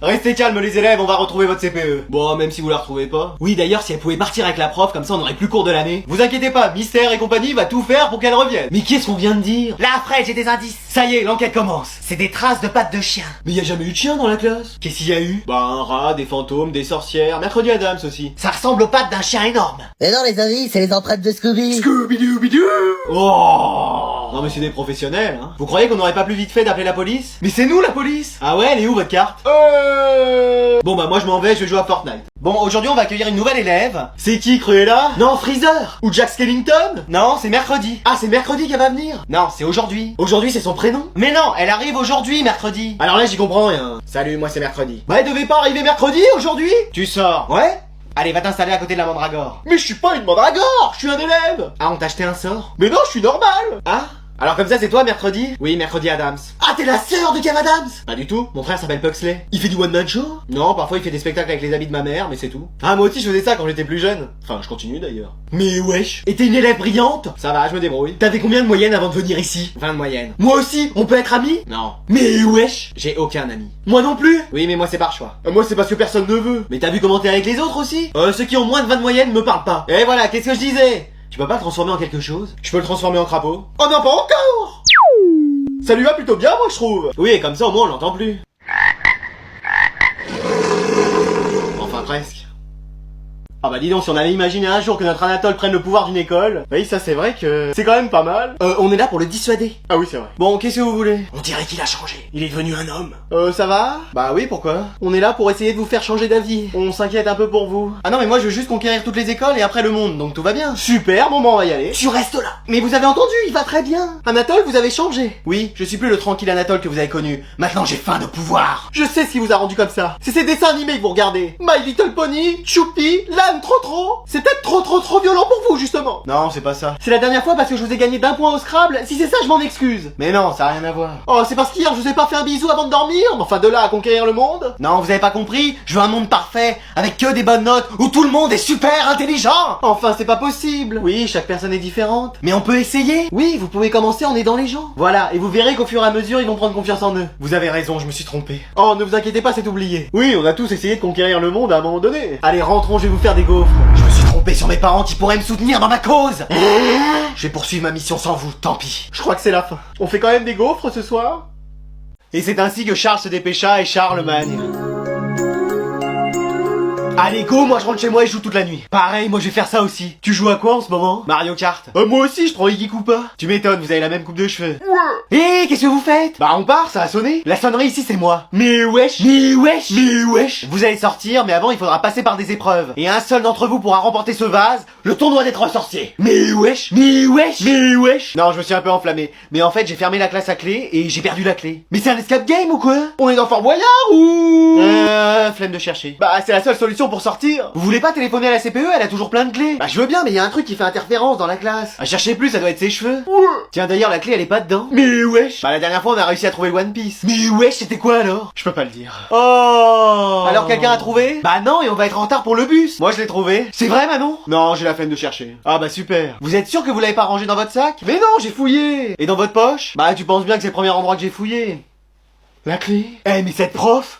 Restez calmes les élèves, on va retrouver votre CPE. Bon, même si vous la retrouvez pas. Oui, d'ailleurs, si elle pouvait partir avec la prof, comme ça on aurait plus cours de l'année. Vous inquiétez pas, Mystère et compagnie va tout faire pour qu'elle revienne. Mais qu'est-ce qu'on vient de dire? Là, Fred, j'ai des indices. Ça y est, l'enquête commence. C'est des traces de pattes de chien. Mais y a jamais eu de chien dans la classe. Qu'est-ce qu'il y a eu? Bah, un rat, des fantômes, des sorcières, Mercredi Adams aussi. Ça ressemble aux pattes d'un chien énorme. Mais non les amis, c'est les empreintes de Scooby. Scooby-Doo-Bidoo. Oh. Non mais c'est des professionnels, hein. Vous croyez qu'on aurait pas plus vite fait d'appeler la police? Mais c'est nous la police. Ah ouais, elle est où votre carte? Bon bah moi je m'en vais, je vais jouer à Fortnite. Bon, aujourd'hui on va accueillir une nouvelle élève. C'est qui, Cruella? Non, Freezer. Ou Jack Skellington? Non, c'est mercredi. Ah, c'est mercredi qu'elle va venir? Non, c'est aujourd'hui. Aujourd'hui c'est son prénom? Mais non, elle arrive aujourd'hui, mercredi. Alors là j'y comprends rien. Salut, moi c'est mercredi. Bah elle devait pas arriver mercredi, aujourd'hui? Tu sors. Ouais? Allez, va t'installer à côté de la mandragore. Mais je suis pas une mandragore, je suis un élève. Ah, on t'a acheté un sort? Mais non, je suis normal. Ah? Alors comme ça c'est toi mercredi? Oui, mercredi Adams. Ah, t'es la sœur de Kev Adams? Pas du tout, mon frère s'appelle Pugsley. Il fait du one man show? Non, parfois il fait des spectacles avec les habits de ma mère, mais c'est tout. Ah, moi aussi je faisais ça quand j'étais plus jeune. Enfin, je continue d'ailleurs. Mais wesh. Et t'es une élève brillante? Ça va, je me débrouille. T'avais combien de moyenne avant de venir ici? 20 de moyenne. Moi aussi, on peut être amis? Non. Mais wesh. J'ai aucun ami. Moi non plus? Oui, mais moi c'est par choix. Moi c'est parce que personne ne veut. Mais t'as vu comment t'es avec les autres aussi? Ceux qui ont moins de 20 de moyenne me parlent pas. Et voilà, qu'est-ce que je disais? Tu peux pas le transformer en quelque chose? Je peux le transformer en crapaud. Oh non, pas encore! Ça lui va plutôt bien, moi, je trouve. Oui, et comme ça, au moins, on l'entend plus. Enfin, presque. Ah bah dis donc, si on avait imaginé un jour que notre Anatole prenne le pouvoir d'une école, oui, ça c'est vrai que c'est quand même pas mal. On est là pour le dissuader. Ah oui, c'est vrai. Bon, qu'est-ce que vous voulez? On dirait qu'il a changé. Il est devenu un homme. Ça va? Bah oui, pourquoi? On est là pour essayer de vous faire changer d'avis. On s'inquiète un peu pour vous. Ah non, mais moi je veux juste conquérir toutes les écoles et après le monde, donc tout va bien. Super, bon bah on va y aller. Tu restes là. Mais vous avez entendu, il va très bien. Anatole, vous avez changé. Oui, je suis plus le tranquille Anatole que vous avez connu. Maintenant j'ai faim de pouvoir. Je sais ce qui vous a rendu comme ça. C'est ces dessins animés que vous regardez. My Little Pony, Choupi, L'âne trop. C'est peut-être trop violent pour vous, justement. Non, c'est pas ça. C'est la dernière fois parce que je vous ai gagné d'1 point au Scrabble. Si c'est ça, je m'en excuse. Mais non, ça a rien à voir. Oh, c'est parce qu'hier, je vous ai pas fait un bisou avant de dormir. Enfin, de là à conquérir le monde. Non, vous avez pas compris. Je veux un monde parfait, avec que des bonnes notes, où tout le monde est super intelligent. Enfin, c'est pas possible. Oui, chaque personne est différente. Mais on peut essayer. Oui, vous pouvez commencer en aidant les gens. Voilà, et vous verrez qu'au fur et à mesure, ils vont prendre confiance en eux. Vous avez raison, je me suis trompé. Oh, ne vous inquiétez pas, c'est oublié. Oui, on a tous essayé de conquérir le monde à un moment donné. Allez, rentrons, je vais vous faire des gaufres. Je me suis trompé sur mes parents qui pourraient me soutenir dans ma cause. Je vais poursuivre ma mission sans vous, tant pis. Je crois que c'est la fin. On fait quand même des gaufres ce soir? Et c'est ainsi que Charles se dépêcha et Charlemagne. Allez go, moi je rentre chez moi et je joue toute la nuit. Pareil, moi je vais faire ça aussi. Tu joues à quoi en ce moment? Mario Kart. Moi aussi, je prends Iggy Koopa. Tu m'étonnes, vous avez la même coupe de cheveux. Ouais. Hé, qu'est-ce que vous faites? Bah on part, ça a sonné. La sonnerie ici c'est moi. Mais wesh. Vous allez sortir, mais avant il faudra passer par des épreuves. Et un seul d'entre vous pourra remporter ce vase, le tournoi des 3 sorciers. Mais wesh. Non, je me suis un peu enflammé. Mais en fait, j'ai fermé la classe à clé et j'ai perdu la clé. Mais c'est un escape game ou quoi? On est dans Fort Boyard ou... flemme de chercher. Bah c'est la seule solution pour sortir. Vous voulez pas téléphoner à la CPE? Elle a toujours plein de clés. Bah je veux bien, mais il y a un truc qui fait interférence dans la classe. Ah, cherchez plus, ça doit être ses cheveux. Ouais. Tiens, d'ailleurs, la clé elle est pas dedans. Mais wesh. Bah la dernière fois on a réussi à trouver le One Piece. Mais wesh, c'était quoi alors? Je peux pas le dire. Oh. Alors quelqu'un a trouvé? Bah non, et on va être en retard pour le bus. Moi je l'ai trouvé. C'est vrai, Manon? Non, j'ai la flemme de chercher. Ah bah super. Vous êtes sûr que vous l'avez pas rangé dans votre sac? Mais non, j'ai fouillé. Et dans votre poche? Bah tu penses bien que c'est le premier endroit que j'ai fouillé. La clé? Eh mais cette prof?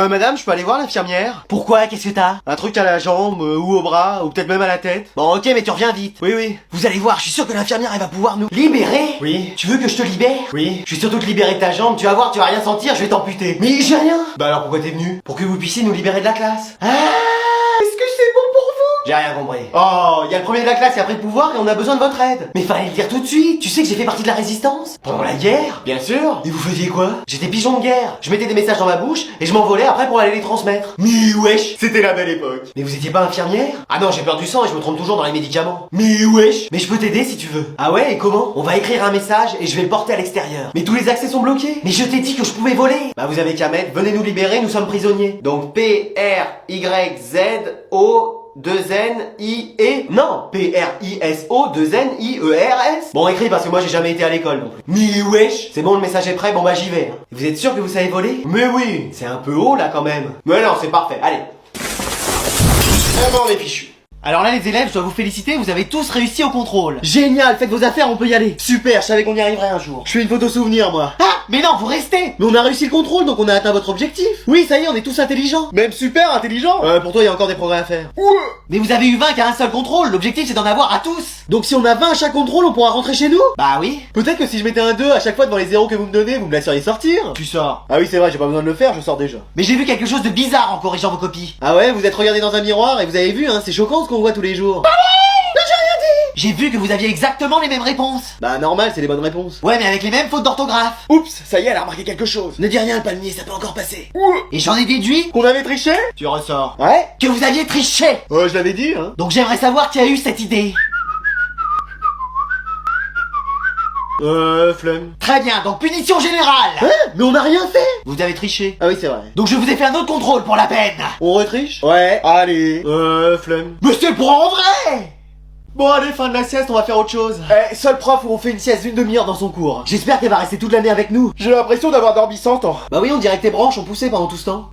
Madame, je peux aller voir l'infirmière? Pourquoi? Qu'est-ce que t'as? Un truc à la jambe, ou au bras, ou peut-être même à la tête. Bon, ok, mais tu reviens vite. Oui. Vous allez voir, je suis sûr que l'infirmière, elle va pouvoir nous libérer. Oui. Tu veux que je te libère? Oui. Je vais surtout te libérer de ta jambe, tu vas voir, tu vas rien sentir, je vais t'amputer. Mais j'ai rien. Bah alors pourquoi t'es venu? Pour que vous puissiez nous libérer de la classe. Ah, est-ce que c'est bon pour vous? J'ai rien compris. Oh, y a le premier de la classe qui a pris le pouvoir et on a besoin de votre aide. Mais fallait le dire tout de suite. Tu sais que j'ai fait partie de la résistance pendant la guerre. Bien sûr. Et vous faisiez quoi? J'étais pigeon de guerre. Je mettais des messages dans ma bouche et je m'envolais après pour aller les transmettre. Mais wesh, c'était la belle époque. Mais vous étiez pas infirmière? Ah non, j'ai peur du sang et je me trompe toujours dans les médicaments. Mais wesh. Mais je peux t'aider si tu veux. Ah ouais, et comment? On va écrire un message et je vais le porter à l'extérieur. Mais tous les accès sont bloqués. Mais je t'ai dit que je pouvais voler. Bah vous avez qu'à mettre, venez nous libérer, nous sommes prisonniers. Donc P-R-Y-Z-O 2-N-I-E. Non, P-R-I-S-O 2-N-I-E-R-S. Bon, écrit parce que moi j'ai jamais été à l'école non plus. Mais wesh. C'est bon, le message est prêt, bon bah j'y vais. Hein. Vous êtes sûr que vous savez voler? Mais oui, c'est un peu haut là quand même. Mais non, c'est parfait, allez. On est fichu. Alors là les élèves, je dois vous féliciter, vous avez tous réussi au contrôle. Génial, faites vos affaires, on peut y aller. Super, je savais qu'on y arriverait un jour. Je fais une photo souvenir moi. Ah, mais non, vous restez. Mais on a réussi le contrôle, donc on a atteint votre objectif. Oui, ça y est, on est tous intelligents. Même super intelligent. Pour toi, il y a encore des progrès à faire. Mais vous avez eu 20 qu'à un seul contrôle, l'objectif c'est d'en avoir à tous. Donc si on a 20 à chaque contrôle, on pourra rentrer chez nous? Bah oui. Peut-être que si je mettais un 2 à chaque fois devant les zéros que vous me donnez, vous me laisseriez sortir. Tu sors. Ah oui, c'est vrai, j'ai pas besoin de le faire, je sors déjà. Mais j'ai vu quelque chose de bizarre en corrigeant vos copies. Ah ouais, vous êtes regardé dans un miroir et vous avez vu, hein, c'est choquant ce qu'on voit tous les jours. J'ai vu que vous aviez exactement les mêmes réponses. Bah normal, c'est les bonnes réponses. Ouais, mais avec les mêmes fautes d'orthographe. Oups, ça y est, elle a remarqué quelque chose. Ne dis rien, le palmier, ça peut encore passer. Et j'en ai déduit Qu'on avait triché? Tu ressors. Ouais. Que vous aviez triché. Oh, je l'avais dit, hein. Donc j'aimerais savoir qui a eu cette idée. Flemme. Très bien, donc punition générale. Hein? Mais on a rien fait. Vous avez triché. Ah oui, c'est vrai. Donc je vous ai fait un autre contrôle pour la peine. On retriche? Ouais. Allez. Flemme. Mais c'est pour en vrai. Bon allez, fin de la sieste, on va faire autre chose. Seul prof où on fait une sieste d'une demi-heure dans son cours. J'espère qu'elle va rester toute l'année avec nous. J'ai l'impression d'avoir dormi 100 ans. Bah oui, on dirait que tes branches ont poussé pendant tout ce temps.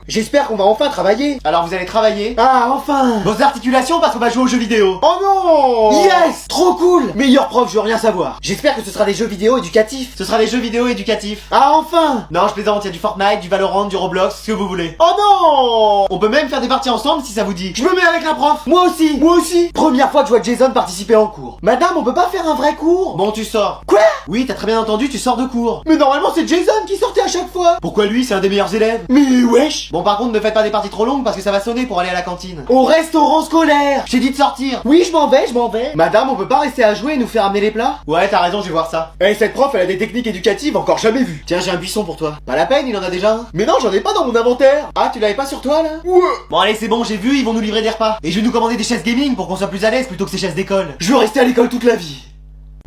J'espère qu'on va enfin travailler. Alors vous allez travailler? Ah, enfin. Vos articulations parce qu'on va jouer aux jeux vidéo. Oh non! Yes. Trop cool. Meilleur prof, je veux rien savoir. J'espère que ce sera des jeux vidéo éducatifs. Ce sera des jeux vidéo éducatifs. Ah, enfin. Non, je plaisante, il y a du Fortnite, du Valorant, du Roblox, ce que vous voulez. Oh non! On peut même faire des parties ensemble si ça vous dit. Je me mets avec la prof. Moi aussi. Moi aussi. Première fois que je vois Jason participer en cours. Madame, on peut pas faire un vrai cours? Bon, tu sors. Quoi? Oui, t'as très bien entendu, tu sors de cours. Mais normalement, c'est Jason qui sortait à chaque fois. Pourquoi lui, c'est un des meilleurs élèves? Mais wesh. Bon, par contre, ne faites pas des parties trop longues parce que ça va sonner pour aller à la cantine. Au restaurant scolaire. J'ai dit de sortir. Oui, je m'en vais. Madame, on peut pas rester à jouer et nous faire amener les plats? Ouais, t'as raison, je vais voir ça. Eh, cette prof, elle a des techniques éducatives encore jamais vues. Tiens, j'ai un buisson pour toi. Pas la peine, il en a déjà un. Mais non, j'en ai pas dans mon inventaire. Ah, tu l'avais pas sur toi, là? Ouais. Bon, allez, c'est bon, j'ai vu, ils vont nous livrer des repas. Et je vais nous commander des chaises gaming pour qu'on soit plus à l'aise plutôt que ces chaises d'école. Je veux rester à l'école toute la vie.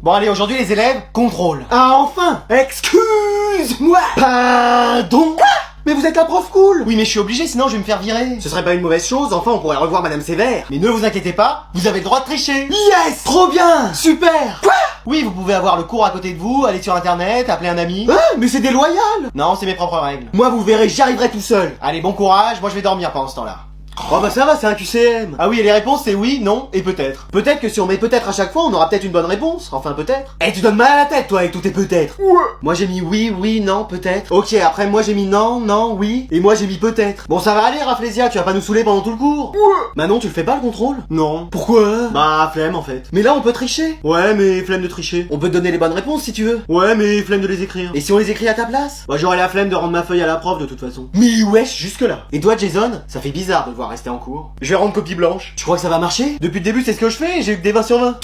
Bon, allez, aujourd'hui, les élèves, contrôle. Ah, enfin. Excuse-moi. Pardon. Mais vous êtes la prof cool. Oui, mais je suis obligé, sinon je vais me faire virer. Ce serait pas une mauvaise chose, enfin on pourrait revoir Madame Sévère. Mais ne vous inquiétez pas, vous avez le droit de tricher. Yes. Trop bien. Super. Quoi? Oui, vous pouvez avoir le cours à côté de vous, aller sur internet, appeler un ami. Ah, mais c'est déloyal. Non, c'est mes propres règles. Moi, vous verrez, j'y arriverai tout seul. Allez, bon courage, moi je vais dormir pendant ce temps-là. Oh bah ça va, c'est un QCM. Ah oui, et les réponses c'est oui, non et peut-être. Peut-être que si on met peut-être à chaque fois, on aura peut-être une bonne réponse. Enfin peut-être. Eh, tu donnes mal à la tête, toi, avec tous tes peut-être. Ouais. Moi j'ai mis oui, oui, non, peut-être. Ok, après moi j'ai mis non, non, oui. Et moi j'ai mis peut-être. Bon ça va aller, Rafflesia, tu vas pas nous saouler pendant tout le cours. Ouais. Manon, tu le fais pas le contrôle? Non. Pourquoi? Bah flemme en fait. Mais là on peut tricher. Ouais, mais flemme de tricher. On peut te donner les bonnes réponses si tu veux. Ouais, mais flemme de les écrire. Et si on les écrit à ta place? Bah j'aurais la flemme de rendre ma feuille à la prof de toute façon. Mais wesh, jusque là. Et toi Jason, ça fait bizarre de devoir rester en cours. Je vais rendre copie blanche. Tu crois que ça va marcher? Depuis le début c'est ce que je fais et j'ai eu que des 20 sur 20.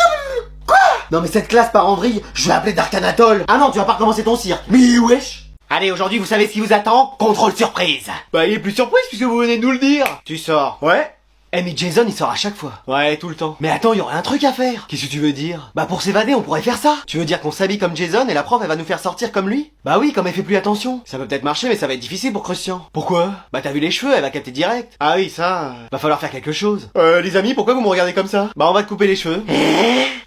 Quoi? Non mais cette classe part en vrille, je vais appeler Darkanatol. Ah non, tu vas pas recommencer ton cirque. Mais wesh. Allez, aujourd'hui vous savez ce qui vous attend? Contrôle surprise. Bah il est plus surprise puisque vous venez de nous le dire. Tu sors. Ouais. Eh mais Jason il sort à chaque fois. Ouais, tout le temps. Mais attends, il y aurait un truc à faire. Qu'est-ce que tu veux dire? Bah pour s'évader, on pourrait faire ça. Tu veux dire qu'on s'habille comme Jason et la prof elle va nous faire sortir comme lui? Bah oui, comme elle fait plus attention. Ça peut peut-être marcher mais ça va être difficile pour Christian. Pourquoi? Bah t'as vu les cheveux, elle va capter direct. Ah oui, ça... Va falloir faire quelque chose. Les amis, pourquoi vous me regardez comme ça? Bah on va te couper les cheveux.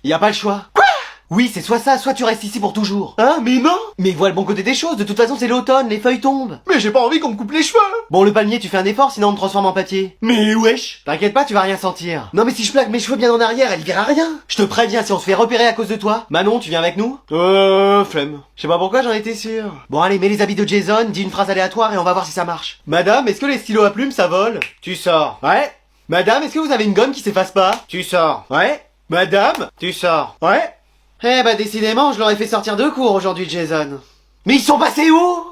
Y a pas le choix. Quoi? Oui, c'est soit ça, soit tu restes ici pour toujours. Hein? Mais non! Mais vois le bon côté des choses, de toute façon c'est l'automne, les feuilles tombent. Mais j'ai pas envie qu'on me coupe les cheveux! Bon, le palmier, tu fais un effort, sinon on me transforme en papier. Mais wesh! T'inquiète pas, tu vas rien sentir. Non mais si je plaque mes cheveux bien en arrière, elle verra rien. Je te préviens, si on se fait repérer à cause de toi. Manon, tu viens avec nous? Flemme. Je sais pas pourquoi j'en étais sûr. Bon allez, mets les habits de Jason, dis une phrase aléatoire et on va voir si ça marche. Madame, est-ce que les stylos à plumes ça vole? Tu sors. Ouais. Madame, est-ce que vous avez une gomme qui s'efface pas? Tu sors. Ouais. Madame? Tu sors. Ouais. Eh bah décidément, je l'aurais fait sortir de cours aujourd'hui, Jason. Mais ils sont passés où?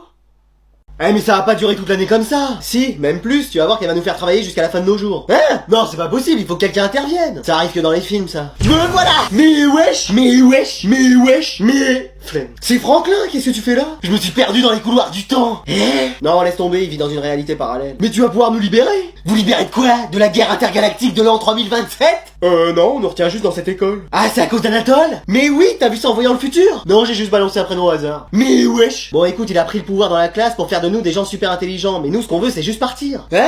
Eh mais ça va pas durer toute l'année comme ça. Si, même plus, tu vas voir qu'elle va nous faire travailler jusqu'à la fin de nos jours. Hein? Non, c'est pas possible, il faut que quelqu'un intervienne. Ça arrive que dans les films, ça. Me voilà. Mais wesh! Mais wesh. Mais wesh! Mais... Flemme. C'est Franklin, qu'est-ce que tu fais là? Je me suis perdu dans les couloirs du temps. Non, laisse tomber, il vit dans une réalité parallèle. Mais tu vas pouvoir nous libérer. Vous libérer de quoi? De la guerre intergalactique de l'an 3027? Non, on nous retient juste dans cette école. Ah, c'est à cause d'Anatole? Mais oui, t'as vu ça en voyant le futur? Non, j'ai juste balancé un prénom au hasard. Mais wesh. Bon, écoute, il a pris le pouvoir dans la classe pour faire de nous des gens super intelligents, mais nous, ce qu'on veut, c'est juste partir. Ah.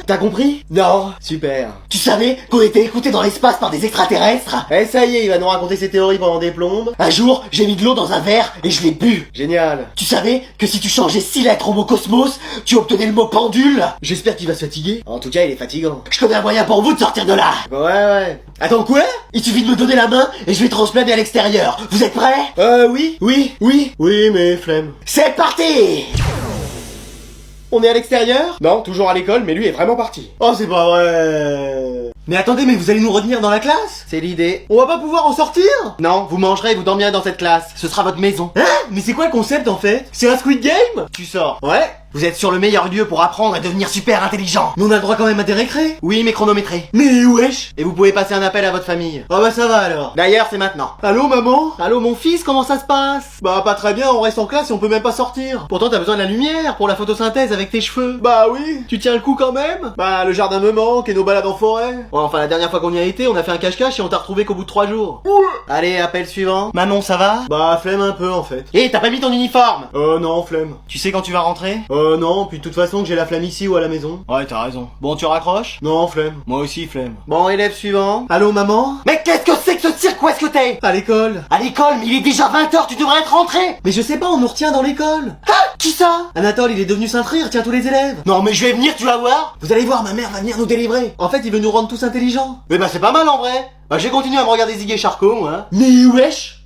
T'as compris? Non. Super. Tu savais qu'on était écoutés dans l'espace par des extraterrestres? Eh ça y est, il va nous raconter ses théories pendant des plombes. Un jour, j'ai mis de l'eau dans un verre et je l'ai bu. Génial. Tu savais que si tu changeais 6 lettres au mot cosmos, tu obtenais le mot pendule? J'espère qu'il va se fatiguer. En tout cas, il est fatigant. Je connais un moyen pour vous de sortir de là. Ouais. Attends, quoi? Il suffit de me donner la main et je vais transplaner à l'extérieur. Vous êtes prêts? Oui. Oui, mais flemme. C'est parti! On est à l'extérieur? Non, toujours à l'école, mais lui est vraiment parti. Oh, c'est pas vrai. Mais attendez, mais vous allez nous retenir dans la classe? C'est l'idée. On va pas pouvoir en sortir? Non, vous mangerez et vous dormirez dans cette classe. Ce sera votre maison. Hein? Mais c'est quoi le concept en fait? C'est un Squid Game? Tu sors. Ouais. Vous êtes sur le meilleur lieu pour apprendre et devenir super intelligent. Mais on a le droit quand même à des récrés? Oui, mais chronométré. Mais wesh! Et vous pouvez passer un appel à votre famille. Oh bah ça va alors. D'ailleurs, c'est maintenant. Allô maman? Allô mon fils, comment ça se passe? Bah pas très bien, on reste en classe et on peut même pas sortir. Pourtant t'as besoin de la lumière pour la photosynthèse avec tes cheveux. Bah oui. Tu tiens le coup quand même? Bah le jardin me manque et nos balades en forêt. Ouais, enfin la dernière fois qu'on y a été, on a fait un cache-cache et on t'a retrouvé qu'au bout de 3 jours. Allez, appel suivant. Manon, ça va? Bah flemme un peu en fait. T'as pas mis ton uniforme? Non, flemme. Tu sais quand tu vas rentrer? Non, puis de toute façon que j'ai la flamme ici ou à la maison. Ouais, t'as raison. Bon, tu raccroches? Non, flemme. Moi aussi, flemme. Bon, élève suivant. Allô maman? Mais qu'est-ce que c'est que ce cirque? Où est-ce que t'es? À l'école. À l'école, mais il est déjà 20h, tu devrais être rentré. Mais je sais pas, on nous retient dans l'école. Qui ça? Anatole, il est devenu cintré, il retient tous les élèves. Non, mais je vais venir, tu vas voir. Vous allez voir, ma mère va venir nous délivrer. En fait, il veut nous rendre tous intelligents. Mais bah c'est pas mal en vrai. Bah j'ai continué à me regarder Ziggy et Charcot, moi. Mais wesh!